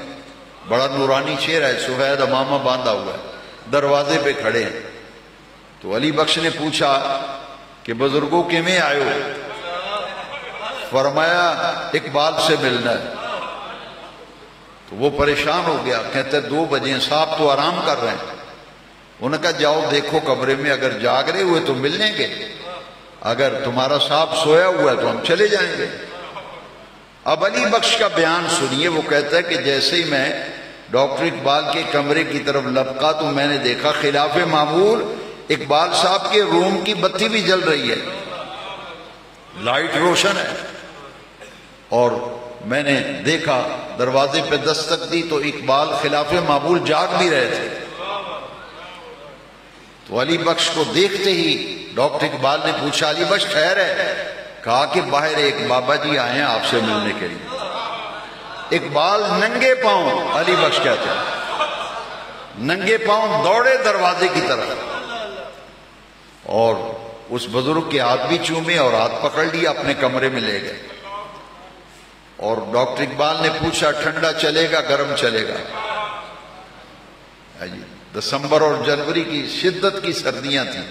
بڑا نورانی چہرہ ہے، سفید امامہ باندھا ہوا ہے، دروازے پہ کھڑے ہیں۔ تو علی بخش نے پوچھا کہ بزرگوں کے میں آئے ہو؟ فرمایا اقبال سے ملنا ہے۔ تو وہ پریشان ہو گیا، کہتے 2 بجے صاحب تو آرام کر رہے ہیں۔ انہوں نے کہا جاؤ دیکھو کمرے میں، اگر جاگ رہے ہوئے تو مل لیں گے، اگر تمہارا صاحب سویا ہوا ہے تو ہم چلے جائیں گے۔ اب علی بخش کا بیان سنیے، وہ کہتا ہے کہ جیسے ہی میں ڈاکٹر اقبال کے کمرے کی طرف لپکا تو میں نے دیکھا خلاف معمول اقبال صاحب کے روم کی بتی بھی جل رہی ہے، لائٹ روشن ہے، اور میں نے دیکھا دروازے پہ دستک دی تو اقبال خلاف معمول جاگ بھی رہے تھے۔ تو علی بخش کو دیکھتے ہی ڈاکٹر اقبال نے پوچھا علی بخش ٹھہر ہے؟ کہا کہ باہر ایک بابا جی آئے ہیں آپ سے ملنے کے لیے۔ اقبال ننگے پاؤں، علی بخش کہتے ہیں، ننگے پاؤں دوڑے دروازے کی طرف، اور اس بزرگ کے ہاتھ بھی چومے اور ہاتھ پکڑ لیا، اپنے کمرے میں لے گئے۔ اور ڈاکٹر اقبال نے پوچھا ٹھنڈا چلے گا گرم چلے گا؟ دسمبر اور جنوری کی شدت کی سردیاں تھیں،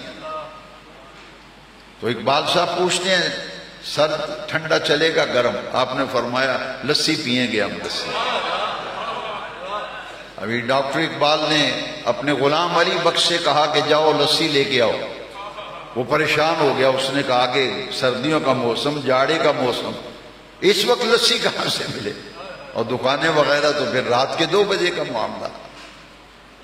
تو اقبال صاحب پوچھتے ہیں سرد ٹھنڈا چلے گا گرم؟ آپ نے فرمایا لسی پئیں گے ہم لسی۔ ابھی ڈاکٹر اقبال نے اپنے غلام علی بخش سے کہا کہ جاؤ لسی لے کے آؤ، وہ پریشان ہو گیا، اس نے کہا کہ سردیوں کا موسم، جاڑے کا موسم، اس وقت لسی کہاں سے ملے، اور دکانیں وغیرہ تو پھر رات کے 2 بجے کا معاملہ۔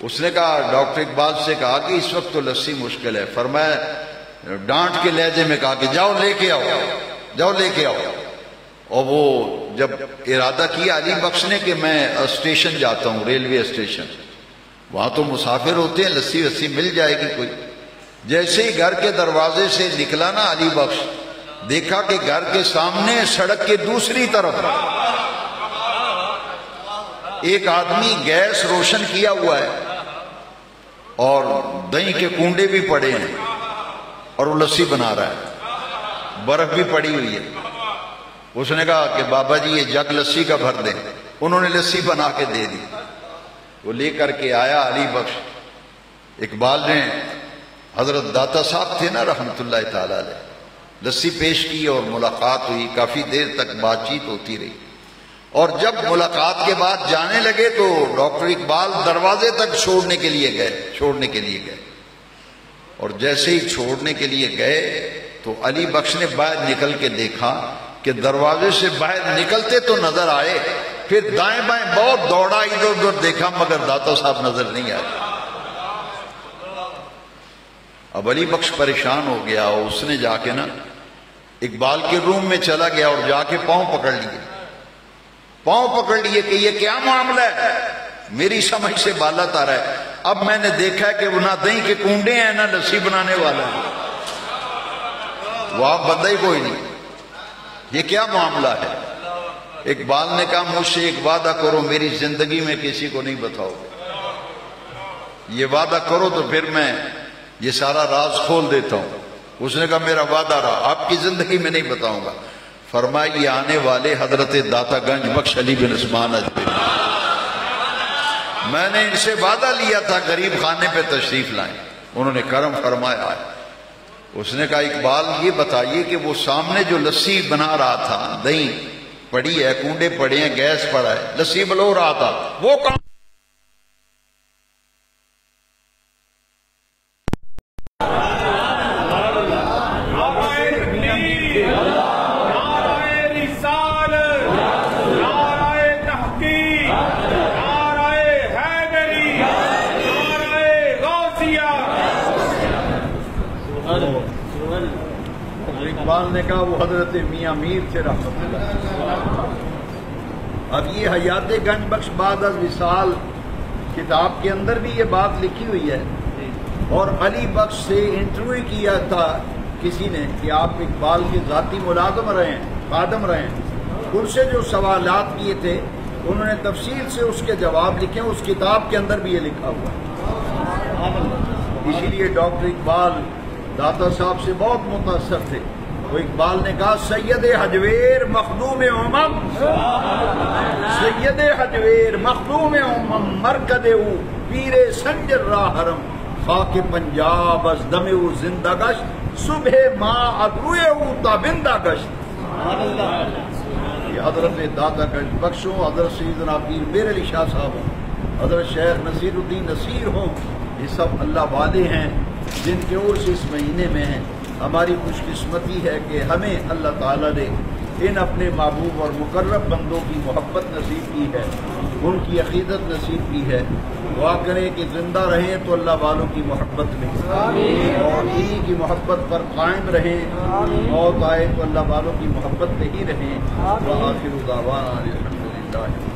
اس نے کہا ڈاکٹر اقبال سے کہا کہ اس وقت تو لسی مشکل ہے، فرمایا ڈانٹ کے لہجے میں کہا کہ جاؤ لے کے آؤ، جاؤ لے کے آؤ۔ اور وہ جب ارادہ کیا علی بخش نے کہ میں اسٹیشن جاتا ہوں، ریلوے اسٹیشن، وہاں تو مسافر ہوتے ہیں، لسی وسی مل جائے گی کوئی۔ جیسے ہی گھر کے دروازے سے نکلا نا علی بخش، دیکھا کہ گھر کے سامنے سڑک کے دوسری طرف ایک آدمی گیس روشن کیا ہوا ہے اور دہی کے کنڈے بھی پڑے ہیں اور وہ لسی بنا رہا ہے، برف بھی پڑی ہوئی ہے۔ اس نے کہا کہ بابا جی یہ جگ لسی کا بھر دیں، انہوں نے لسی بنا کے دے دی، وہ لے کر کے آیا علی بخش۔ اقبال نے، حضرت داتا صاحب تھے نا رحمت اللہ تعالی علیہ، لسی پیش کی اور ملاقات ہوئی، کافی دیر تک بات چیت ہوتی رہی، اور جب ملاقات کے بعد جانے لگے تو ڈاکٹر اقبال دروازے تک چھوڑنے کے لیے گئے، اور جیسے ہی چھوڑنے کے لیے گئے تو علی بخش نے باہر نکل کے دیکھا کہ دروازے سے باہر نکلتے تو نظر آئے، پھر دائیں بائیں بہت دوڑا، ادھر ادھر دیکھا مگر داتا صاحب نظر نہیں آئے۔ اب علی بخش پریشان ہو گیا، اور اس نے جا کے نا اقبال کے روم میں چلا گیا اور جا کے پاؤں پکڑ لیے کہ یہ کیا معاملہ ہے، میری سمجھ سے بالا تار ہے، اب میں نے دیکھا ہے کہ وہ نہ دہی کے کنڈے ہیں نہ لسی بنانے والا ہے، وہ آپ بندہ ہی کوئی نہیں، یہ کیا معاملہ ہے؟ اقبال نے کہا مجھ سے ایک وعدہ کرو، میری زندگی میں کسی کو نہیں بتاؤ گے، یہ وعدہ کرو تو پھر میں یہ سارا راز کھول دیتا ہوں۔ اس نے کہا میرا وعدہ رہا، آپ کی زندگی میں نہیں بتاؤں گا۔ فرمایا یہ آنے والے حضرت داتا گنج بخش علی بن عثمان اجمیری، میں نے ان سے وعدہ لیا تھا غریب خانے پہ تشریف لائیں، انہوں نے کرم فرمایا ہے۔ اس نے کہا اقبال یہ بتائیے کہ وہ سامنے جو لسی بنا رہا تھا، دہی پڑی ہے، کنڈے پڑے ہیں، گیس پڑا ہے، لسی بلو رہا تھا، وہ کام اقبال نے کہا وہ حضرت میاں میر سے رحمت اللہ۔ اب یہ حیات گنج بخش بعد از وصال کتاب کے اندر بھی یہ بات لکھی ہوئی ہے، اور علی بخش سے انٹرویو کیا تھا کسی نے کہ آپ اقبال کے ذاتی ملازم رہے ہیں، خادم رہے ہیں، ان سے جو سوالات کیے تھے انہوں نے تفصیل سے اس کے جواب لکھے، اس کتاب کے اندر بھی یہ لکھا ہوا ہے۔ اسی لیے ڈاکٹر اقبال داتا صاحب سے بہت متاثر تھے۔ وہ اقبال نے کہا سید حجویر مخدوم امم، سید حجویر مخدوم امم، مرکد او پیر سنجر را حرم، خاک پنجاب از دم او زندہ گشت، صبح ماں ادروئے او تابندہ گشت۔ یہ حضرت داتا گنج بخش ہوں، حضرت سیدنا پیر میر علی شاہ صاحب ہوں، حضرت شیخ نصیر الدین نصیر ہوں، یہ سب اللہ والے ہیں جن کے عرس اس مہینے میں ہیں۔ ہماری خوش قسمتی ہے کہ ہمیں اللہ تعالیٰ نے ان اپنے محبوب اور مقرب بندوں کی محبت نصیب کی ہے، ان کی عقیدت نصیب کی ہے۔ دعا کریں کہ زندہ رہیں تو اللہ والوں کی محبت میں، اور انہی کی محبت پر قائم رہیں، موت آئے تو اللہ والوں کی محبت میں ہی رہیں۔ وآخر دعوانا الحمدللہ۔